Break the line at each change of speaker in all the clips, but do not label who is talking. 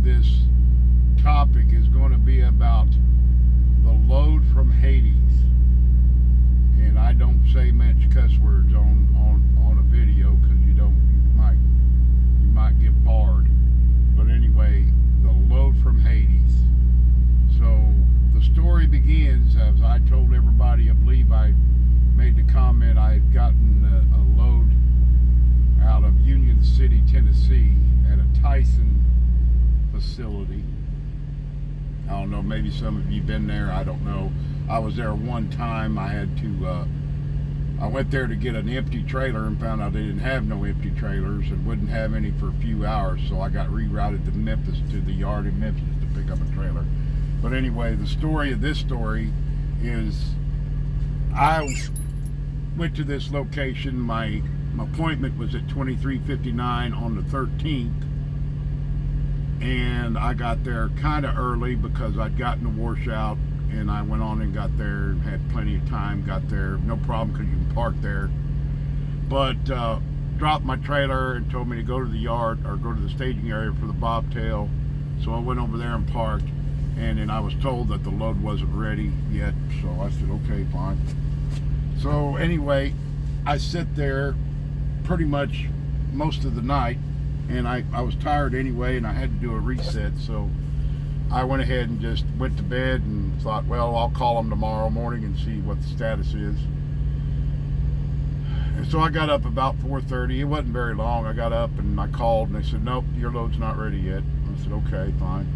this topic is going to be about the load from Hades. And I don't say much cuss words on a video because you might get barred. But anyway, the load from Hades. So the story begins, as I told everybody, I believe I made the comment, I had gotten a load out of Union City, Tennessee at a Tyson facility. I don't know, maybe some of you been there, I don't know. I was there one time. I went there to get an empty trailer and found out they didn't have no empty trailers and wouldn't have any for a few hours, so I got rerouted to Memphis, to the yard in Memphis, to pick up a trailer. But anyway, the story of this story is I went to this location. My appointment was at 2359 on the 13th, and I got there kind of early because I'd gotten a washout, and I went on and got there, had plenty of time, got there, no problem because you can park there. But dropped my trailer and told me to go to the yard or go to the staging area for the bobtail. So I went over there and parked, and then I was told that the load wasn't ready yet, so I said, okay, fine. So anyway, I sit there pretty much most of the night, and I was tired anyway, and I had to do a reset, so I went ahead and just went to bed and thought, well, I'll call them tomorrow morning and see what the status is. And so I got up about 4:30. It wasn't very long. I got up and I called, and they said, nope, your load's not ready yet. I said, okay, fine.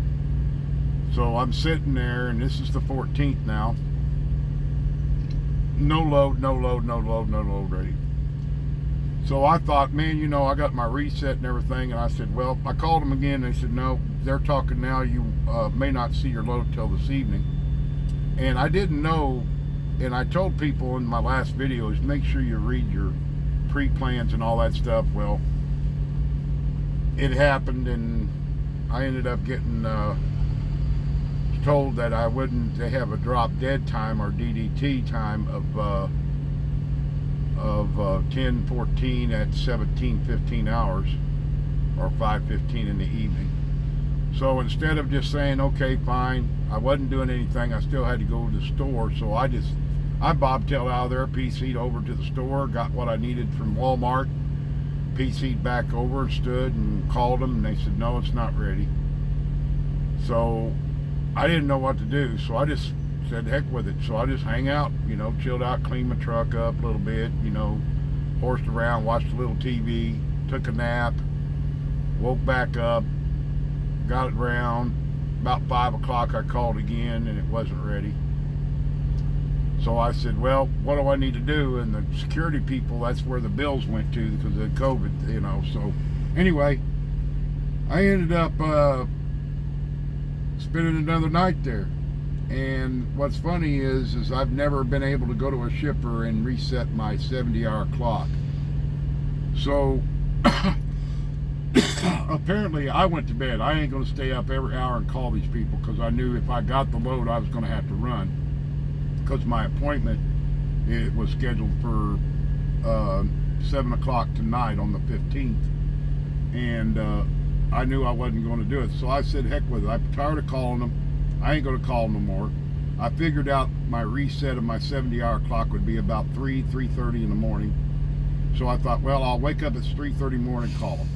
So I'm sitting there, and this is the 14th now. No load, no load, no load, no load ready. So I thought, man, I got my reset and everything, and I said, well, I called them again, and they said, no, they're talking now, you may not see your load till this evening. And I didn't know, and I told people in my last videos, make sure you read your pre-plans and all that stuff. Well, it happened, and I ended up getting told that they have a drop dead time, or DDT time, of 10:14 at 17:15 hours, or 5:15 in the evening. So instead of just saying, okay, fine, I wasn't doing anything, I still had to go to the store. So I bobtailed out of there, PC'd over to the store, got what I needed from Walmart, PC'd back over and stood and called them, and they said, no, it's not ready. So I didn't know what to do, so I just said, heck with it. So I just hang out, chilled out, cleaned my truck up a little bit, horsed around, watched a little TV, took a nap, woke back up, got it around about 5 o'clock. I called again, and it wasn't ready. So I said, well, what do I need to do? And the security people, that's where the bills went to because of COVID, So anyway, I ended up spending another night there. And what's funny is I've never been able to go to a shipper and reset my 70-hour clock. So apparently I went to bed. I ain't going to stay up every hour and call these people, because I knew if I got the load, I was going to have to run, because my appointment, it was scheduled for 7 o'clock tonight on the 15th, and I knew I wasn't going to do it. So I said, heck with it. I'm tired of calling them. I ain't going to call them no more. I figured out my reset of my 70-hour clock would be about 3:30 in the morning. So I thought, well, I'll wake up at 3:30 morning and call them.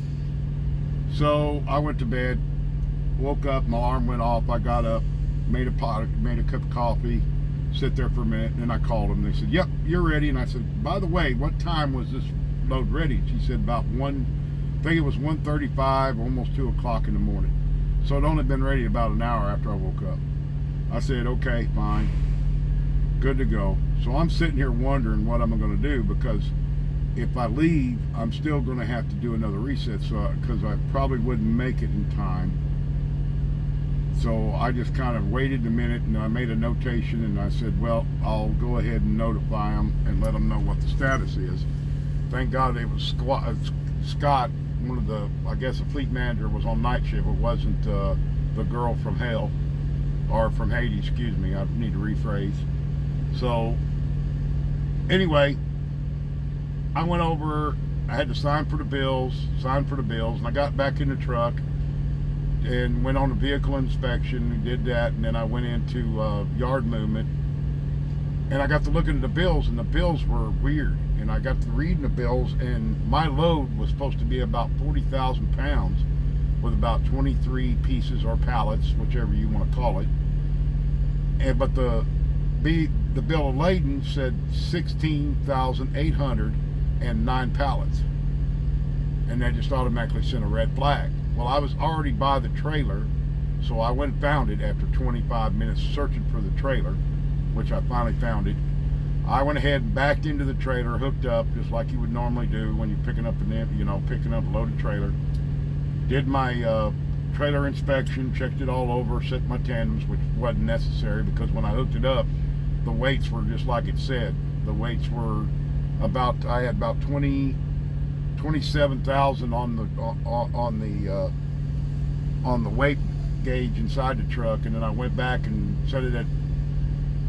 So I went to bed, woke up, my alarm went off. I got up, made a cup of coffee, sit there for a minute, and then I called them. They said, yep, you're ready. And I said, by the way, what time was this load ready? She said about I think it was 1:35, almost 2 o'clock in the morning. So it only been ready about an hour after I woke up. I said, okay, fine, good to go. So I'm sitting here wondering what I'm going to do, because if I leave, I'm still going to have to do another reset, because I probably wouldn't make it in time. So I just kind of waited a minute, and I made a notation, and I said, well, I'll go ahead and notify them and let them know what the status is. Thank God it was Scott, one of the, I guess the fleet manager, was on night shift. It wasn't the girl from hell, or from Hades, excuse me, I need to rephrase. So anyway, I went over, I had to sign for the bills, and I got back in the truck, and went on a vehicle inspection and did that, and then I went into yard movement, and I got to looking at the bills, and the bills were weird, and I got to reading the bills, and my load was supposed to be about 40,000 pounds with about 23 pieces or pallets, whichever you want to call it, and but the bill of lading said 16,809 pallets, and they just automatically sent a red flag. Well, I was already by the trailer, so I went and found it after 25 minutes searching for the trailer, which I finally found it. I went ahead and backed into the trailer, hooked up just like you would normally do when you're picking up picking up a loaded trailer. Did my trailer inspection, checked it all over, set my tandems, which wasn't necessary because when I hooked it up, the weights were just like it said. The weights were I had about 27,000 on the weight gauge inside the truck, and then I went back and set it at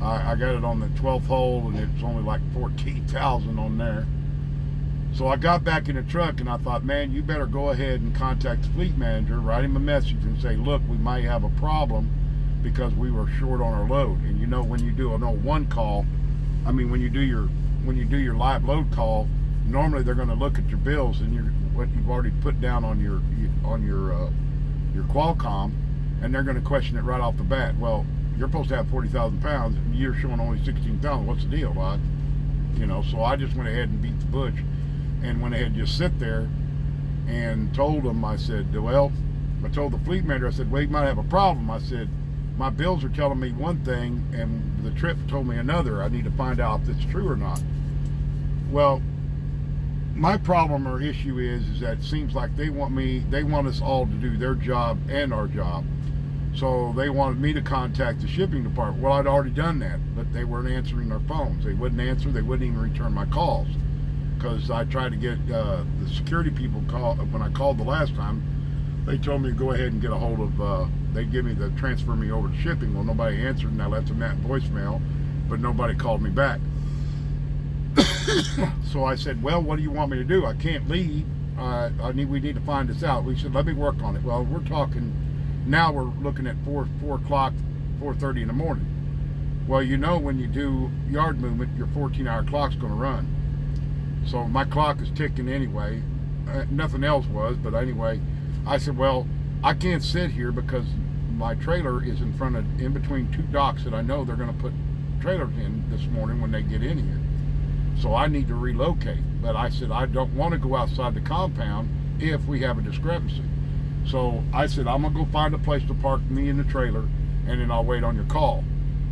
I got it on the 12th hole, and it's only like 14,000 on there. So I got back in the truck, and I thought, man, you better go ahead and contact the fleet manager, write him a message and say, look, we might have a problem because we were short on our load. And you know, when you do a one call, I mean, when you do your live load call, normally they're going to look at your bills and what you've already put down on your Qualcomm, and they're going to question it right off the bat. Well, you're supposed to have 40,000 pounds, and you're showing only 16,000. What's the deal, Rod? So I just went ahead and beat the bush, and went ahead and just sit there, and told them. I said, well, I told the fleet manager. I said, well, you might have a problem. I said, my bills are telling me one thing, and the trip told me another. I need to find out if it's true or not. Well, my problem or issue is that it seems like they want us all to do their job and our job. So they wanted me to contact the shipping department. Well, I'd already done that, but they weren't answering their phones. They wouldn't answer. They wouldn't even return my calls. Because I tried to get the security people when I called the last time. They told me to go ahead and get a hold of, they'd give me transfer me over to shipping. Well, nobody answered, and I left them that voicemail, but nobody called me back. So I said, well, what do you want me to do? I can't leave. We need to find this out. We said, let me work on it. Well, we're talking, now we're looking at 4 o'clock, 4:30 in the morning. Well, when you do yard movement, your 14-hour clock's going to run. So my clock is ticking anyway. Nothing else was, but anyway, I said, well, I can't sit here because my trailer is in between two docks that I know they're going to put trailers in this morning when they get in here. So I need to relocate. But I said, I don't want to go outside the compound if we have a discrepancy. So I said, I'm going to go find a place to park me in the trailer, and then I'll wait on your call.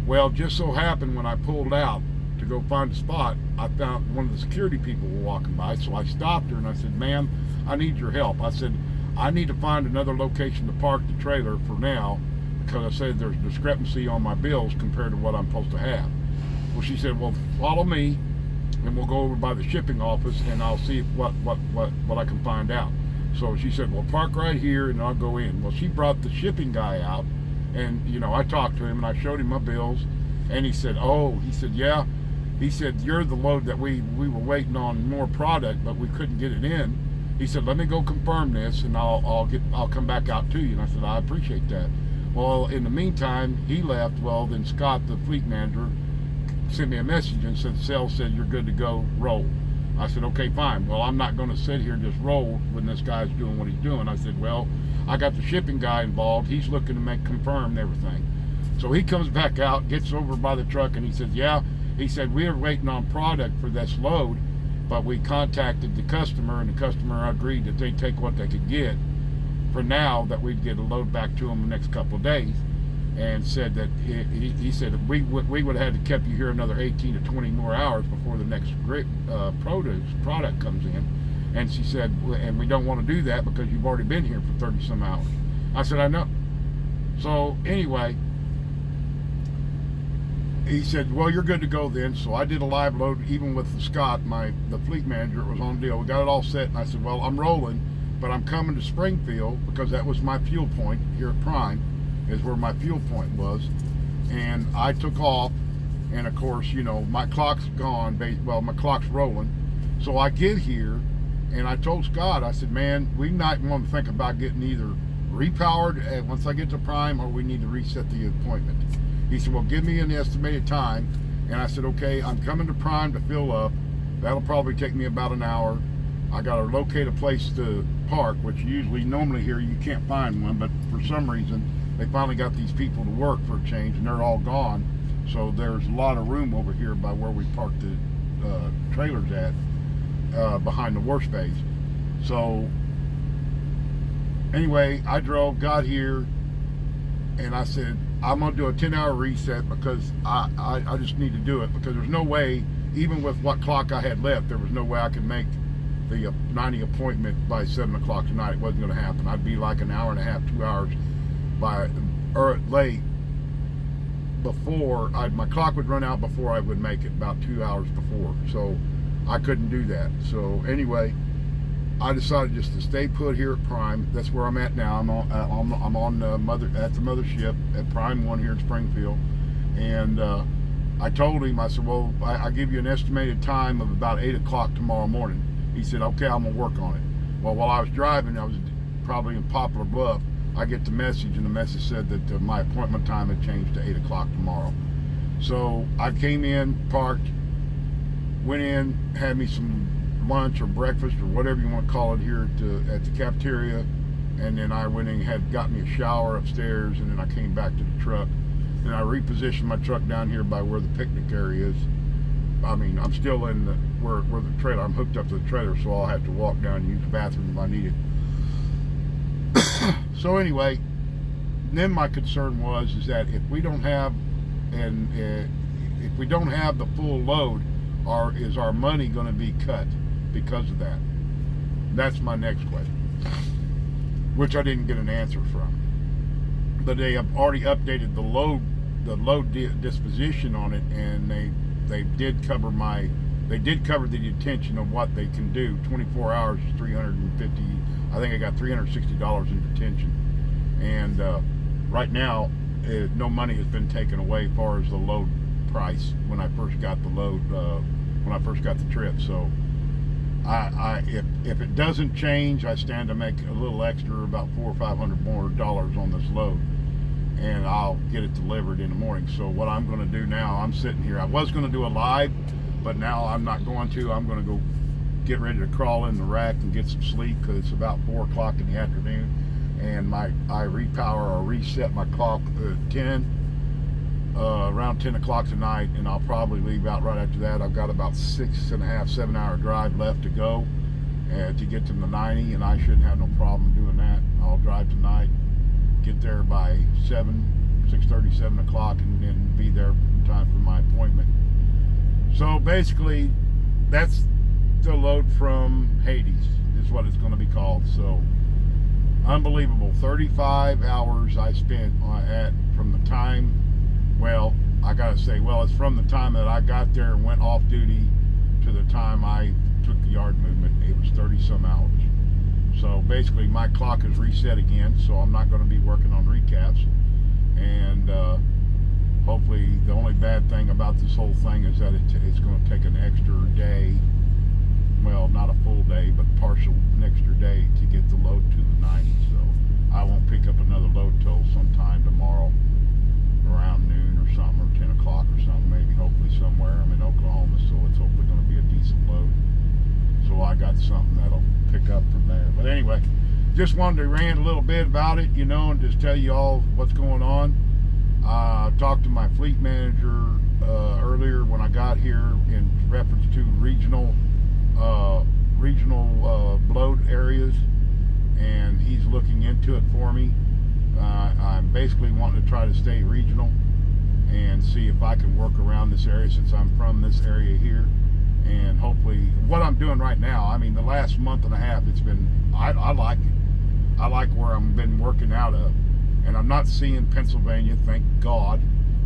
Well, just so happened when I pulled out to go find a spot, I found one of the security people were walking by. So I stopped her and I said, ma'am, I need your help. I said, I need to find another location to park the trailer for now, because I said there's discrepancy on my bills compared to what I'm supposed to have. Well, she said, well, follow me, and we'll go over by the shipping office, and I'll see what I can find out. So she said, well, park right here, and I'll go in. Well, she brought the shipping guy out, and, I talked to him, and I showed him my bills, and he said, yeah. He said, you're the load that we were waiting on more product, but we couldn't get it in. He said, let me go confirm this, and I'll come back out to you. And I said, I appreciate that. Well, in the meantime, he left. Well, then Scott, the fleet manager, sent me a message and said, Sales said you're good to go, roll. I said, okay, fine. Well, I'm not going to sit here and just roll when this guy's doing what he's doing. I said, well, I got the shipping guy involved. He's looking to confirm everything. So he comes back out, gets over by the truck, and he says, yeah. He said, we were waiting on product for this load, but we contacted the customer, and the customer agreed that they'd take what they could get for now, that we'd get a load back to them the next couple of days, and said that he said we would have had to kept you here another 18 to 20 more hours before the next great product comes in. And she said, and we don't want to do that because you've already been here for 30 some hours. I said, I know. So anyway, he said, well, you're good to go then. So I did a live load, even with Scott, the fleet manager. It was on deal. We got it all set, and I said, well, I'm rolling, but I'm coming to Springfield because that was my fuel point here at Prime, is where my fuel point was. And I took off, and of course, my clock's gone. Well, my clock's rolling. So I get here, and I told Scott, I said, man, we might want to think about getting either repowered and once I get to Prime, or we need to reset the appointment. He said, well, give me an estimated time. And I said, okay, I'm coming to Prime to fill up. That'll probably take me about an hour. I got to locate a place to park, which normally here you can't find one, but for some reason they finally got these people to work for a change, and they're all gone. So there's a lot of room over here by where we parked the trailers at, behind the wash space. So anyway, I drove, got here, and I said, I'm going to do a 10-hour reset because I just need to do it, because there's no way, even with what clock I had left, there was no way I could make the 90 appointment by 7 o'clock tonight. It wasn't going to happen. I'd be like an hour and a half, 2 hours late before my clock would run out before I would make it, about 2 hours before. So I couldn't do that. So anyway, I decided just to stay put here at Prime. That's where I'm at now. I'm on at the mothership at Prime 1 here in Springfield, and I told him, I said, well, I'll give you an estimated time of about 8 o'clock tomorrow morning. He said, okay, I'm gonna work on it. Well, while I was driving, I was probably in Poplar Bluff, I get the message, and the message said that my appointment time had changed to 8 o'clock tomorrow. So I came in, parked, went in, had me some lunch or breakfast or whatever you want to call it here at the cafeteria, and then I went in and got me a shower upstairs, and then I came back to the truck. Then I repositioned my truck down here by where the picnic area is. I mean, I'm still in where the trailer, I'm hooked up to the trailer, so I'll have to walk down and use the bathroom if I need it. So anyway, then my concern is that if we don't have the full load, is our money going to be cut because of that? That's my next question, which I didn't get an answer from. But they have already updated the load disposition on it, and they did cover the detention of what they can do. 24 hours is $350. I think I got $360 in detention, and right now no money has been taken away as far as the load price when I first got the load, when I first got the trip. So if it doesn't change, I stand to make a little extra, about $400 or $500 more on this load, and I'll get it delivered in the morning. So what I'm going to do now, I'm sitting here. I was going to do a live, but now I'm not going to. I'm going to go get ready to crawl in the rack and get some sleep, because it's about 4 o'clock in the afternoon, and I repower or reset my clock around 10 o'clock tonight, and I'll probably leave out right after that. I've got about 6.5, 7 hour drive left to go to get to the 90, and I shouldn't have no problem doing that. I'll drive tonight, get there by 6:30, 7 o'clock, and then be there in time for my appointment. So basically, that's the load from Hades, is what it's going to be called. So unbelievable. 35 hours I spent from the time, well, I gotta say, it's from the time that I got there and went off duty to the time I took the yard movement. It was 30 some hours. So basically my clock is reset again, so I'm not going to be working on recaps, and hopefully the only bad thing about this whole thing is that it's going to take an extra day, well, not a full day, but an extra day to get the load to the 90. So I won't pick up another load till sometime tomorrow around noon or something, or 10 o'clock or something, maybe, hopefully somewhere. I'm in Oklahoma, so it's hopefully going to be a decent load. So I got something that'll pick up from there. But anyway, just wanted to rant a little bit about it, and just tell you all what's going on. I talked to my fleet manager earlier when I got here in reference to regional load areas, and he's looking into it for me. I'm basically wanting to try to stay regional and see if I can work around this area, since I'm from this area here. And hopefully, what I'm doing right now, I mean, the last month and a half, it's been, I like it. I like where I've been working out of. And I'm not seeing Pennsylvania, thank God.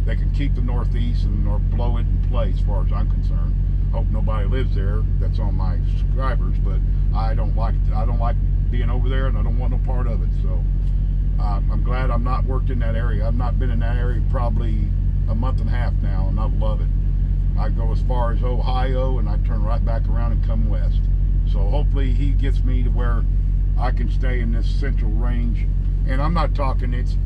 They can keep the Northeast or blow it in place, as far as I'm concerned. Hope nobody lives there that's on my subscribers, but I don't like being over there, and I don't want no part of it. So I'm glad I'm not worked in that area. I've not been in that area probably a month and a half now, and I love it. I go as far as Ohio, and I turn right back around and come west. So hopefully he gets me to where I can stay in this central range And I'm not talking. It's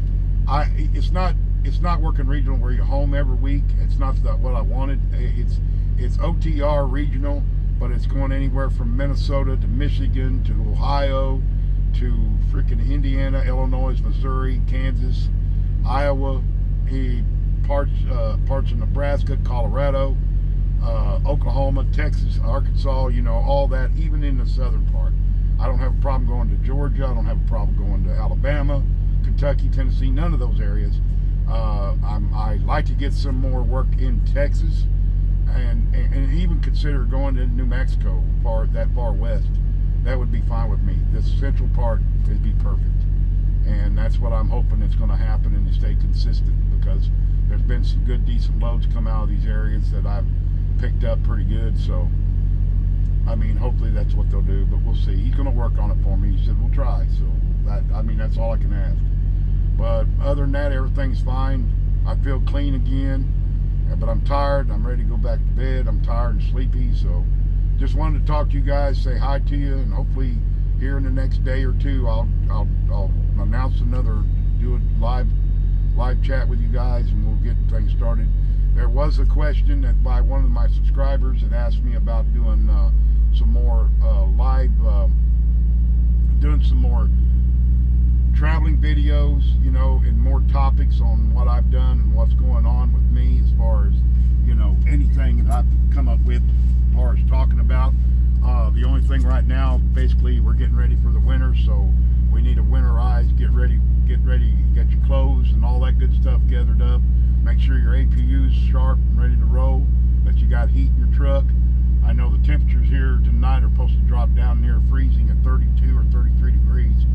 not working regional where you're home every week. It's not what I wanted. It's OTR regional, but it's going anywhere from Minnesota to Michigan to Ohio to freaking Indiana, Illinois, Missouri, Kansas, Iowa, parts of Nebraska, Colorado, Oklahoma, Texas, Arkansas, all that, even in the southern part. I don't have a problem going to Georgia. I don't have a problem going to Alabama, Kentucky, Tennessee, none of those areas. I like to get some more work in Texas, and even consider going to New Mexico, that far west. That would be fine with me. This central part would be perfect. And that's what I'm hoping is going to happen, and to stay consistent, because there's been some good, decent loads come out of these areas that I've picked up pretty good. So, I mean, hopefully that's what they'll do, but we'll see. He's going to work on it for me. He said, we'll try. So, that's all I can ask. But other than that, everything's fine. I feel clean again, but I'm tired. I'm ready to go back to bed. I'm tired and sleepy. So, just wanted to talk to you guys, say hi to you, and hopefully here in the next day or two, I'll announce do a live chat with you guys, and we'll get things started. There was a question that by one of my subscribers that asked me about doing some more doing some more traveling videos, and more topics on what I've done and what's going on with me, as far as anything that I've come up with as far as talking about. The only thing right now, basically, we're getting ready for the winter, so we need to winterize, get ready, get your clothes and all that good stuff gathered up. Make sure your APU's sharp and ready to roll, that you got heat in your truck. I know the temperatures here tonight are supposed to drop down near freezing at 32 or 33 degrees.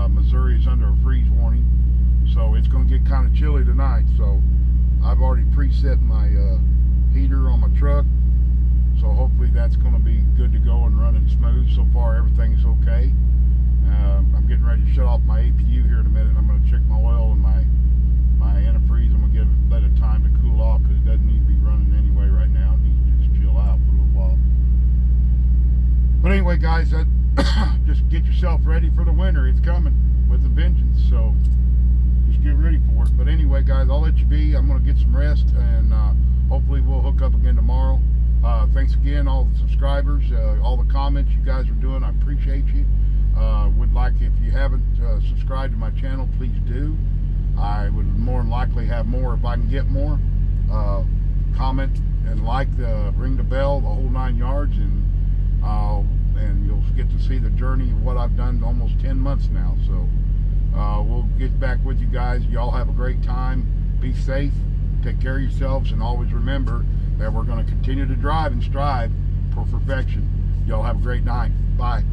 Missouri is under a freeze warning, so it's going to get kind of chilly tonight. So I've already preset my heater on my truck, so hopefully that's going to be good to go and running smooth. So far everything's okay. I'm getting ready to shut off my APU here in a minute. I'm going to check my oil and my antifreeze. I'm going to let it time to cool off, because it doesn't need to be running anyway right now. It needs to just chill out for a little while. But anyway, guys, just get yourself ready for the winter. It's coming with a vengeance, so just get ready for it. But anyway, guys, I'll let you be. I'm going to get some rest, and hopefully we'll hook up again tomorrow. Thanks again, all the subscribers, all the comments you guys are doing. I appreciate you. Would like, if you haven't subscribed to my channel, please do. I would more than likely have more if I can get more. Comment and ring the bell, the whole 9 yards, and you'll get to see the journey of what I've done almost 10 months now. So we'll get back with you guys. Y'all have a great time. Be safe. Take care of yourselves, and always remember that we're going to continue to drive and strive for perfection. Y'all have a great night. Bye.